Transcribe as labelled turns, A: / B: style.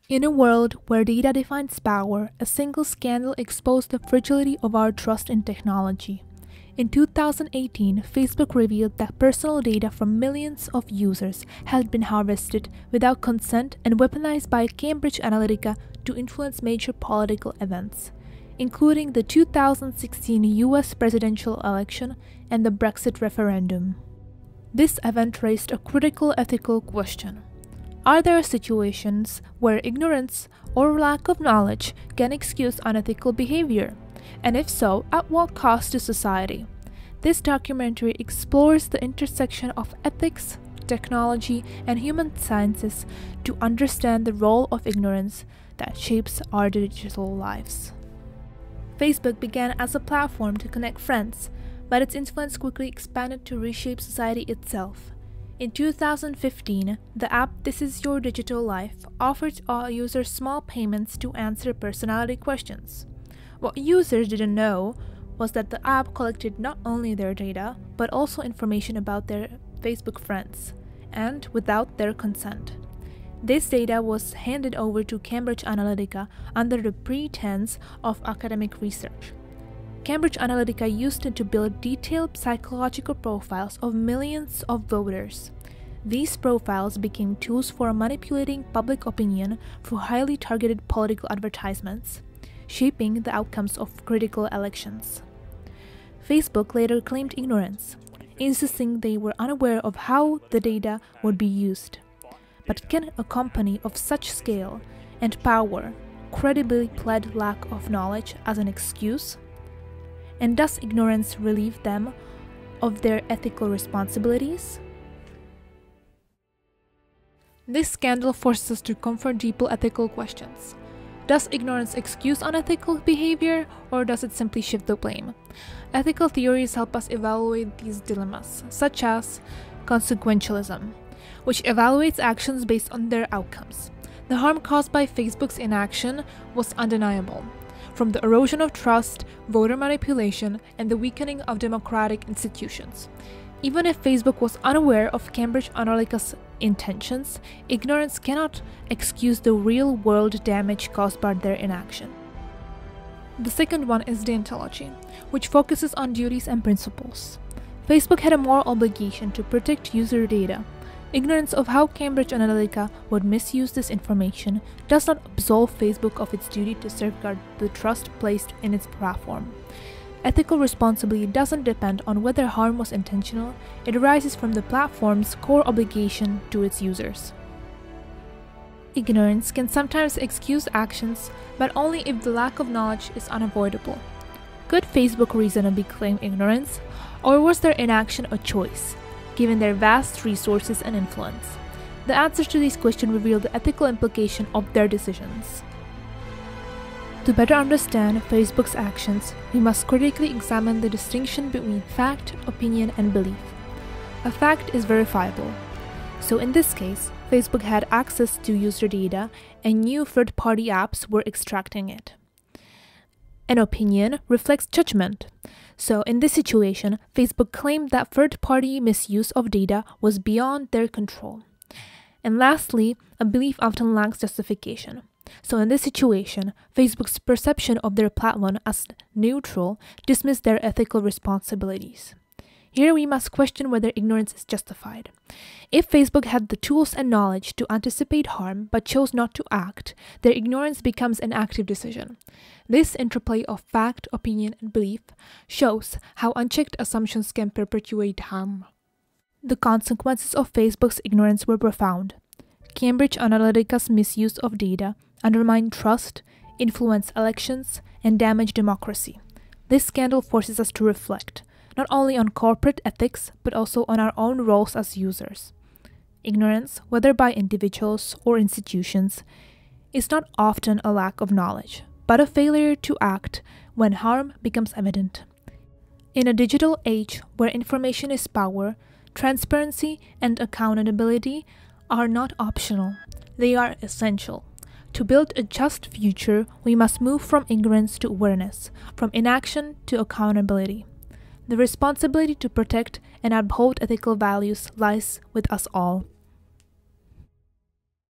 A: In a world where data defines power, a single scandal exposed the fragility of our trust in technology. In 2018, Facebook revealed that personal data from millions of users had been harvested without consent and weaponized by Cambridge Analytica to influence major political events, including the 2016 US presidential election and the Brexit referendum. This event raised a critical ethical question. Are there situations where ignorance or lack of knowledge can excuse unethical behavior? And if so, at what cost to society? This documentary explores the intersection of ethics, technology, and human sciences to understand the role of ignorance that shapes our digital lives. Facebook began as a platform to connect friends, but its influence quickly expanded to reshape society itself. In 2015, the app This Is Your Digital Life offered all users small payments to answer personality questions. What users didn't know was that the app collected not only their data, but also information about their Facebook friends, and without their consent. This data was handed over to Cambridge Analytica under the pretense of academic research. Cambridge Analytica used it to build detailed psychological profiles of millions of voters. These profiles became tools for manipulating public opinion through highly targeted political advertisements, shaping the outcomes of critical elections. Facebook later claimed ignorance, insisting they were unaware of how the data would be used. But can a company of such scale and power credibly plead lack of knowledge as an excuse? And does ignorance relieve them of their ethical responsibilities? This scandal forces us to confront deeper ethical questions. Does ignorance excuse unethical behavior, or does it simply shift the blame? Ethical theories help us evaluate these dilemmas, such as consequentialism, which evaluates actions based on their outcomes. The harm caused by Facebook's inaction was undeniable. From the erosion of trust, voter manipulation, and the weakening of democratic institutions. Even if Facebook was unaware of Cambridge Analytica's intentions, ignorance cannot excuse the real-world damage caused by their inaction. The second one is deontology, which focuses on duties and principles. Facebook had a moral obligation to protect user data. Ignorance of how Cambridge Analytica would misuse this information does not absolve Facebook of its duty to safeguard the trust placed in its platform. Ethical responsibility doesn't depend on whether harm was intentional, it arises from the platform's core obligation to its users. Ignorance can sometimes excuse actions, but only if the lack of knowledge is unavoidable. Could Facebook reasonably claim ignorance, or was their inaction a choice, given their vast resources and influence? The answers to these questions reveal the ethical implication of their decisions. To better understand Facebook's actions, we must critically examine the distinction between fact, opinion, and belief. A fact is verifiable. So in this case, Facebook had access to user data and knew third-party apps were extracting it. An opinion reflects judgment. So in this situation, Facebook claimed that third-party misuse of data was beyond their control. And lastly, a belief often lacks justification. So in this situation, Facebook's perception of their platform as neutral dismissed their ethical responsibilities. Here we must question whether ignorance is justified. If Facebook had the tools and knowledge to anticipate harm but chose not to act, their ignorance becomes an active decision. This interplay of fact, opinion, and belief shows how unchecked assumptions can perpetuate harm. The consequences of Facebook's ignorance were profound. Cambridge Analytica's misuse of data undermined trust, influenced elections, and damaged democracy. This scandal forces us to reflect, not only on corporate ethics, but also on our own roles as users. Ignorance, whether by individuals or institutions, is not often a lack of knowledge, but a failure to act when harm becomes evident. In a digital age where information is power, transparency and accountability are not optional, they are essential. To build a just future, we must move from ignorance to awareness, from inaction to accountability. The responsibility to protect and uphold ethical values lies with us all.